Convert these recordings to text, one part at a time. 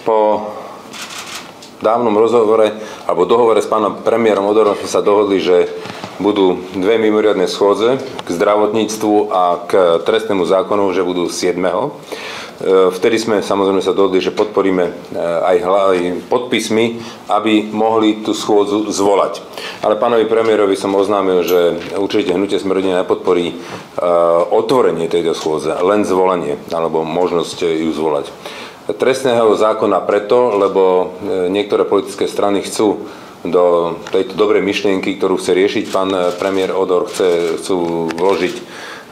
Po dávnom rozhovore alebo dohovore s pánom premiérom Odorom sme sa dohodli, že budú dve mimoriadne schôdze k zdravotníctvu a k trestnému zákonu, že budú 7. Vtedy sme samozrejme sa dohodli, že podporíme aj podpismi, aby mohli tú schôdzu zvolať. Ale pánovi premiérovi som oznámil, že určite Hnutie Sme rodina nepodporí otvorenie tejto schôdze, len zvolenie alebo možnosť ju zvolať. Trestného zákona preto, lebo niektoré politické strany chcú do tejto dobrej myšlienky, ktorú chce riešiť pán premiér Odor, chcú vložiť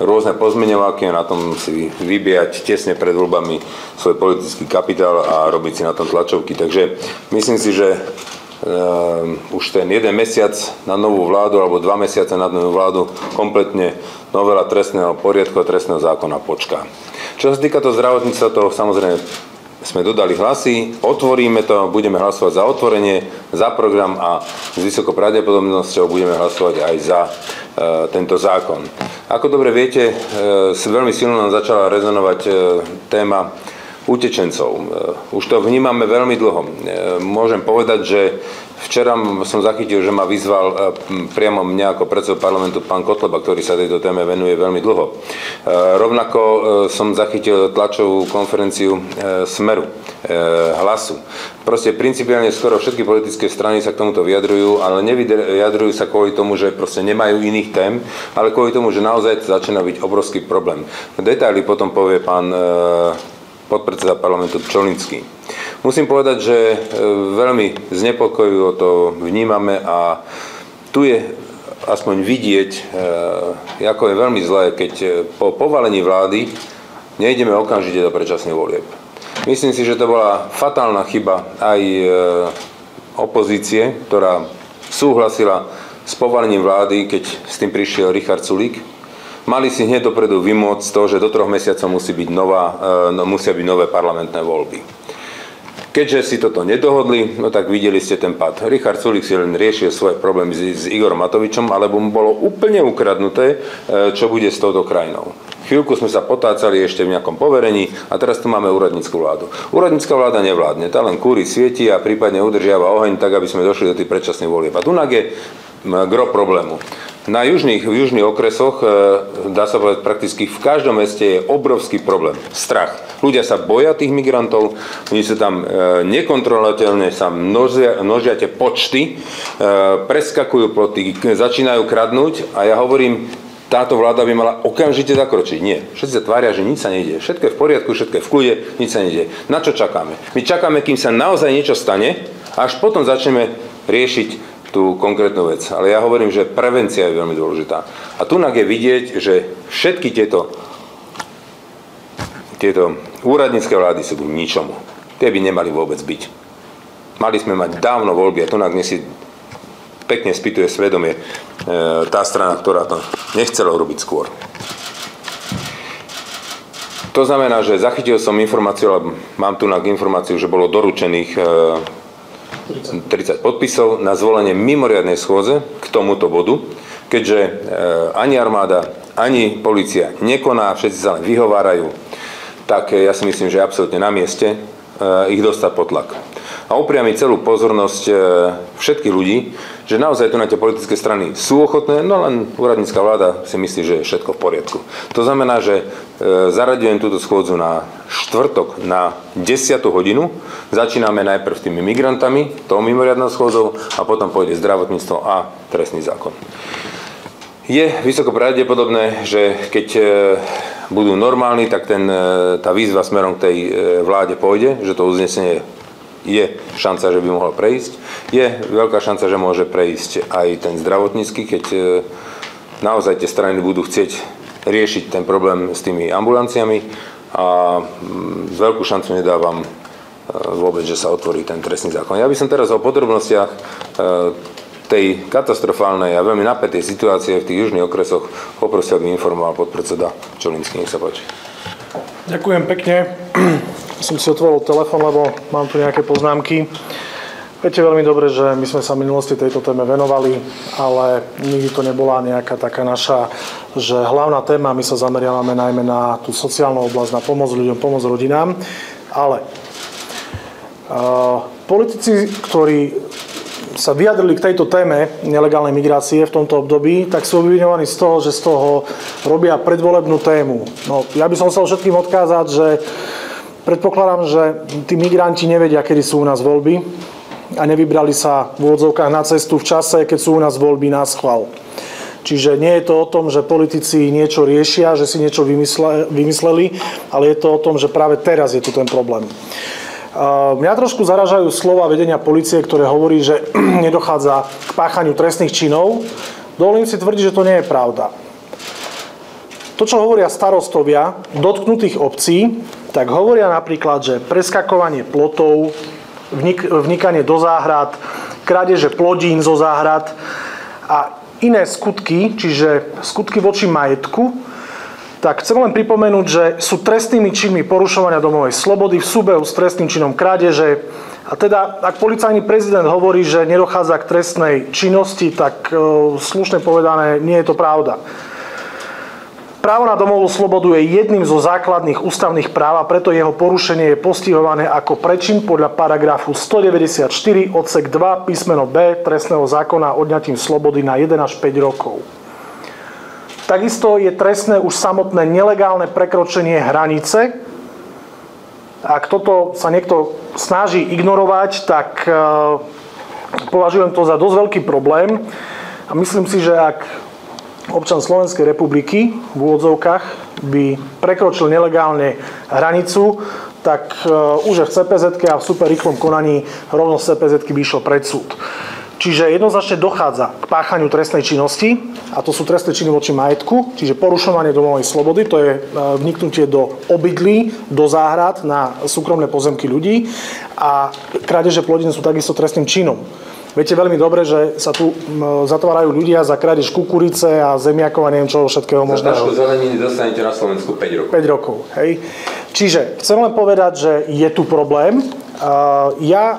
rôzne pozmeňováky a na tom si vybíjať tesne pred voľbami svoj politický kapitál a robiť si na tom tlačovky. Takže myslím si, že už ten jeden mesiac na novú vládu alebo 2 mesiace na novú vládu kompletne novela trestného poriadku a trestného zákona počká. Čo sa týka toho zdravotníctva, to samozrejme sme dodali hlasy, otvoríme to, budeme hlasovať za otvorenie, za program a s vysokou pravdepodobnosťou budeme hlasovať aj za tento zákon. Ako dobre viete, veľmi silno nám začala rezonovať téma utečencov. Už to vnímame veľmi dlho. Môžem povedať, že včera som zachytil, že ma vyzval priamo mňa ako predsedu parlamentu pán Kotleba, ktorý sa tejto téme venuje veľmi dlho. Rovnako som zachytil tlačovú konferenciu Smeru, Hlasu. Proste principiálne skoro všetky politické strany sa k tomuto vyjadrujú, ale nevyjadrujú sa kvôli tomu, že proste nemajú iných tém, ale kvôli tomu, že naozaj začína byť obrovský problém. Detaily potom povie pán podpredseda parlamentu Pčolinský. Musím povedať, že veľmi znepokojivo to vnímame a tu je aspoň vidieť, ako je veľmi zlé, keď po povalení vlády nejdeme okamžite do predčasných volieb. Myslím si, že to bola fatálna chyba aj opozície, ktorá súhlasila s povalením vlády, keď s tým prišiel Richard Sulík. Mali si hneď dopredu vymôcť to, že do 3 mesiacov musia byť nové parlamentné voľby. Keďže si toto nedohodli, no tak videli ste ten pad. Richard Sulík si len riešil svoje problémy s Igorom Matovičom, alebo mu bolo úplne ukradnuté, čo bude s touto krajinou. Chvíľku sme sa potácali ešte v nejakom poverení a teraz tu máme úradnícku vládu. Úradnícka vláda nevládne, tá len kúri, svieti a prípadne udržiava oheň tak, aby sme došli do tých predčasných volieb. A tunak je gro problému. Na južných okresoch, dá sa povedať prakticky v každom meste je obrovský problém. Strach. Ľudia sa boja tých migrantov, oni sa tam nekontrolovateľne sa množia tie počty, preskakujú ploty, začínajú kradnúť a ja hovorím, táto vláda by mala okamžite zakročiť. Nie. Všetci sa tvária, že nič sa nejde. Všetko je v poriadku, všetko je v kľude, nič sa nejde. Na čo čakáme? My čakáme, kým sa naozaj niečo stane, a až potom začneme riešiť tú konkrétnu vec. Ale ja hovorím, že prevencia je veľmi dôležitá. A tunak je vidieť, že všetky tieto úradnícke vlády sú k ničomu. Tie by nemali vôbec byť. Mali sme mať dávno voľby a tunak dnes si pekne spýtuje svedomie tá strana, ktorá to nechcela urobiť skôr. To znamená, že zachytil som informáciu, ale mám tu informáciu, že bolo doručených 30 podpisov na zvolenie mimoriadnej schôdze k tomuto bodu, keďže ani armáda, ani polícia nekoná, všetci sa len vyhovárajú, tak ja si myslím, že je absolútne na mieste ich dostať pod tlak. A upriamiť celú pozornosť všetkých ľudí, že naozaj tu na tie politické strany sú ochotné, no len úradnícka vláda si myslí, že je všetko v poriadku. To znamená, že zaraďujem túto schôdzu na štvrtok na 10. hodinu. Začíname najprv s tými migrantami, tou mimoriadnou schôdzou a potom pôjde zdravotníctvo a trestný zákon. Je vysoko pravdepodobné, že keď budú normálni, tak tá výzva smerom k tej vláde pôjde, že to uznesenie je šanca, že by mohol prejsť. Je veľká šanca, že môže prejsť aj ten zdravotnícky, keď naozaj tie strany budú chcieť riešiť ten problém s tými ambulanciami a veľkú šancu nedávam vôbec, že sa otvorí ten trestný zákon. Ja by som teraz o podrobnostiach tej katastrofálnej a veľmi napätej situácie v tých južných okresoch poprosil, aby informoval podpredseda Pčolinský. Nech sa páči. Ďakujem pekne. Som si otvoril telefón, lebo mám tu nejaké poznámky. Viete veľmi dobre, že my sme sa v minulosti tejto téme venovali, ale nikdy to nebola nejaká taká naša, že hlavná téma, my sa zameriavame najmä na tú sociálnu oblasť, na pomoc ľuďom, pomoc rodinám, ale Politici, ktorí sa vyjadrili k tejto téme nelegálnej migrácie v tomto období, tak sú obviňovaní z toho, že z toho robia predvolebnú tému. No, ja by som chcel všetkým odkázať, že predpokladám, že tí migranti nevedia, kedy sú u nás voľby a nevybrali sa v úvodzovkách na cestu v čase, keď sú u nás voľby na schvál. Čiže nie je to o tom, že politici niečo riešia, že si niečo vymysleli, ale je to o tom, že práve teraz je tu ten problém. Mňa trošku zaražajú slova vedenia polície, ktoré hovorí, že nedochádza k páchaniu trestných činov. Dovolím si tvrdiť, že to nie je pravda. To, čo hovoria starostovia dotknutých obcí, tak hovoria napríklad, že preskakovanie plotov, vnikanie do záhrad, krádeže plodín zo záhrad a iné skutky, čiže skutky voči majetku, tak chcem len pripomenúť, že sú trestnými činmi porušovania domovej slobody v súbehu s trestným činom krádeže. A teda, ak policajný prezident hovorí, že nedochádza k trestnej činnosti, tak slušne povedané, nie je to pravda. Právo na domovú slobodu je jedným zo základných ústavných práv a preto jeho porušenie je postihované ako prečin podľa paragrafu 194 odsek 2 písmeno B trestného zákona odňatím slobody na 1 až 5 rokov. Takisto je trestné už samotné nelegálne prekročenie hranice. Ak toto sa niekto snaží ignorovať, tak považujem to za dosť veľký problém. A myslím si, že ak občan Slovenskej republiky v úvodzovkách by prekročil nelegálne hranicu, tak už v CPZ-ke a v superrýchlom konaní rovno z CPZ-ky by išiel pred súd. Čiže jednoznačne dochádza k páchaniu trestnej činnosti, a to sú trestné činy voči majetku, čiže porušovanie domovej slobody, to je vniknutie do obydlí, do záhrad na súkromné pozemky ľudí a krádeže plodín sú takisto trestným činom. Viete veľmi dobre, že sa tu zatvárajú ľudia za krádež kukurice a zemiakov a neviem čoho všetkého možného. Za tašku zeleniny dostanete na Slovensku 5 rokov. 5 rokov, hej. Čiže chcem len povedať, že je tu problém. Ja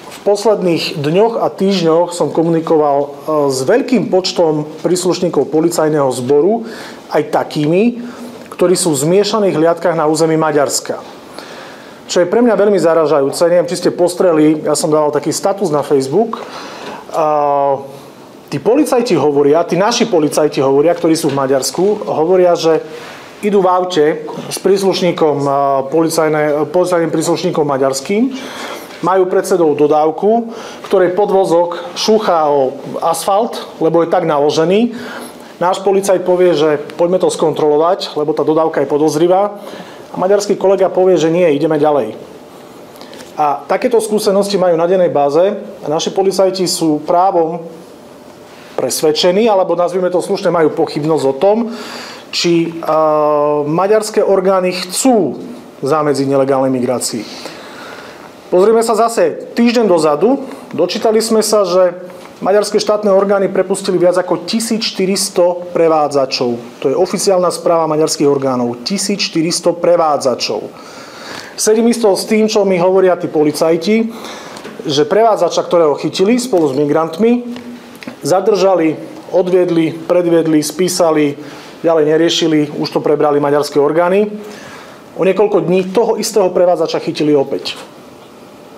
v posledných dňoch a týždňoch som komunikoval s veľkým počtom príslušníkov policajného zboru, aj takými, ktorí sú v zmiešaných hliadkach na území Maďarska. Čo je pre mňa veľmi zaražajúce, neviem, či ste postreli, ja som dával taký status na Facebook. Tí policajti hovoria, tí naši policajti hovoria, ktorí sú v Maďarsku, hovoria, že idú v aute s príslušníkom, policajným príslušníkom maďarským, majú pred sebou dodávku, ktorej podvozok šúcha o asfalt, lebo je tak naložený. Náš policajt povie, že poďme to skontrolovať, lebo tá dodávka je podozrivá. A maďarský kolega povie, že nie, ideme ďalej. A takéto skúsenosti majú na dennej báze a naši policajti sú právom presvedčení, alebo nazvime to slušne, majú pochybnosť o tom, či maďarské orgány chcú zamedziť nelegálnej migrácii. Pozrieme sa zase týždeň dozadu. Dočítali sme sa, že maďarské štátne orgány prepustili viac ako 1400 prevádzačov. To je oficiálna správa maďarských orgánov. 1400 prevádzačov. Sedím isto s tým, čo mi hovoria tí policajti, že prevádzača, ktorého chytili spolu s migrantmi, zadržali, odviedli, predviedli, spísali, ďalej neriešili, už to prebrali maďarské orgány. O niekoľko dní toho istého prevádzača chytili opäť.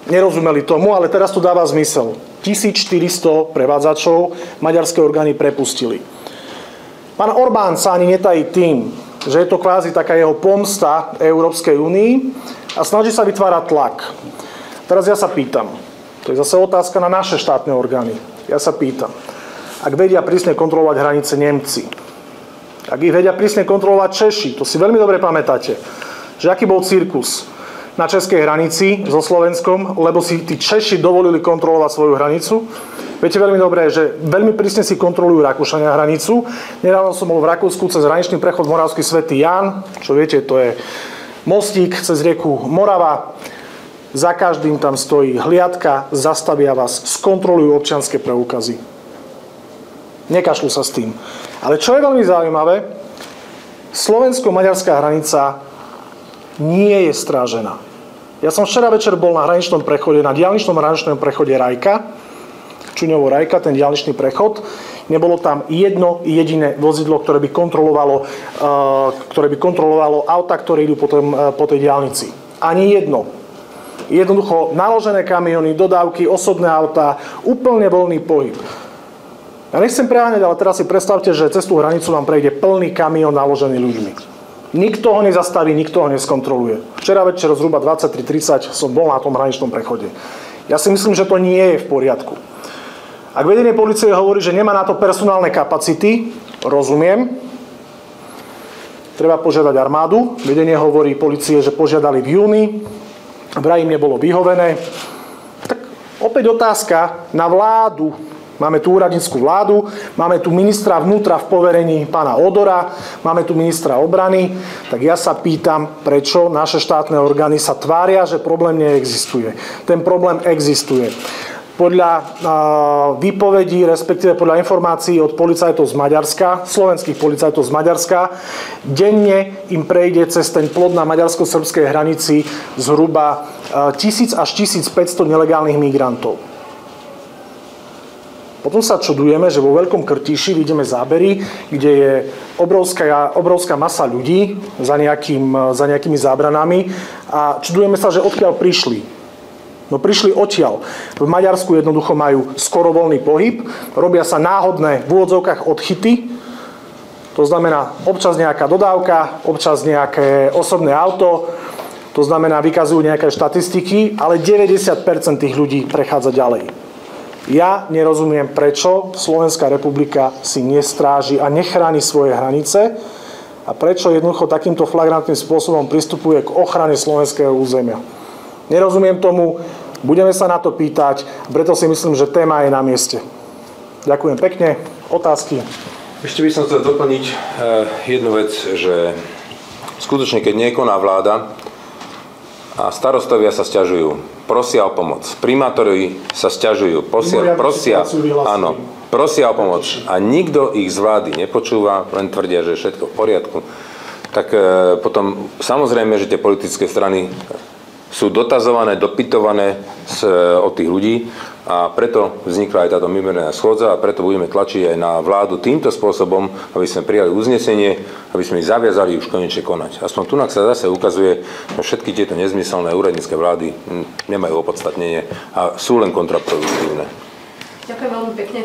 Nerozumeli tomu, ale teraz to dáva zmysel. 1400 prevádzačov maďarské orgány prepustili. Pán Orbán sa ani netají tým, že je to kvázi taká jeho pomsta Európskej únii a snaží sa vytvárať tlak. Teraz ja sa pýtam, to je zase otázka na naše štátne orgány. Ja sa pýtam, ak vedia prísne kontrolovať hranice Nemci, ak ich vedia prísne kontrolovať Češi, to si veľmi dobre pamätáte, že aký bol cirkus na českej hranici so Slovenskom, lebo si tí Češi dovolili kontrolovať svoju hranicu. Viete veľmi dobre, že veľmi prísne si kontrolujú Rakúšania hranicu. Nedávno som bol v Rakúsku cez hraničný prechod Moravský Svätý Ján, čo viete, to je mostík cez rieku Morava. Za každým tam stojí hliadka, zastavia vás, skontrolujú občianske preukazy. Nekašľú sa s tým. Ale čo je veľmi zaujímavé, slovensko-maďarská hranica nie je strážená. Ja som včera večer bol na hraničnom prechode, na diaľničnom hraničnom prechode Rajka, Čuňovo-Rajka, ten diaľničný prechod. Nebolo tam jedno jediné vozidlo, ktoré by kontrolovalo auta, ktoré idú po tej diaľnici. Ani jedno. Jednoducho naložené kamiony, dodávky, osobné autá, úplne voľný pohyb. Ja nechcem preháňať, ale teraz si predstavte, že cez tú hranicu vám prejde plný kamión naložený ľuďmi. Nikto ho nezastaví, nikto ho neskontroluje. Včera večer zhruba 23:30 som bol na tom hraničnom prechode. Ja si myslím, že to nie je v poriadku. Ak vedenie polície hovorí, že nemá na to personálne kapacity, rozumiem. Treba požiadať armádu. Vedenie hovorí polície, že požiadali v júni. Vraj im nebolo vyhovené. Tak opäť otázka na vládu. Máme tu úradnícku vládu, máme tu ministra vnútra v poverení pána Odora, máme tu ministra obrany. Tak ja sa pýtam, prečo naše štátne orgány sa tvária, že problém neexistuje. Ten problém existuje. Podľa výpovedí, respektíve podľa informácií od policajtov z Maďarska, slovenských policajtov z Maďarska, denne im prejde cez ten plot na maďarsko-srbskej hranici zhruba 1000 až 1500 nelegálnych migrantov. Potom sa čudujeme, že vo Veľkom Krtíši vidíme zábery, kde je obrovská masa ľudí za nejakými zábranami a čudujeme sa, že odkiaľ prišli. No prišli odtiaľ. V Maďarsku jednoducho majú skoro voľný pohyb, robia sa náhodné v úvodzovkách odchyty, to znamená občas nejaká dodávka, občas nejaké osobné auto, to znamená vykazujú nejaké štatistiky, ale 90% tých ľudí prechádza ďalej. Ja nerozumiem, prečo Slovenská republika si nestráži a nechráni svoje hranice a prečo jednoducho takýmto flagrantným spôsobom pristupuje k ochrane slovenského územia. Nerozumiem tomu, budeme sa na to pýtať, preto si myslím, že téma je na mieste. Ďakujem pekne. Otázky? Ešte by som chcel doplniť jednu vec, že skutočne, keď nekoná vláda a starostovia sa sťažujú, prosia o pomoc, primátori sa sťažujú, prosia o pomoc a nikto ich z vlády nepočúva, len tvrdia, že je všetko v poriadku, tak potom samozrejme, že tie politické strany sú dotazované, dopytované od tých ľudí a preto vznikla aj táto mimoriadna schôdza a preto budeme tlačiť aj na vládu týmto spôsobom, aby sme prijali uznesenie, aby sme ich zaviazali už konečne konať. Aspoň tu sa zase ukazuje, že všetky tieto nezmyselné úradnícke vlády nemajú opodstatnenie a sú len kontraproduktívne. Ďakujem veľmi pekne.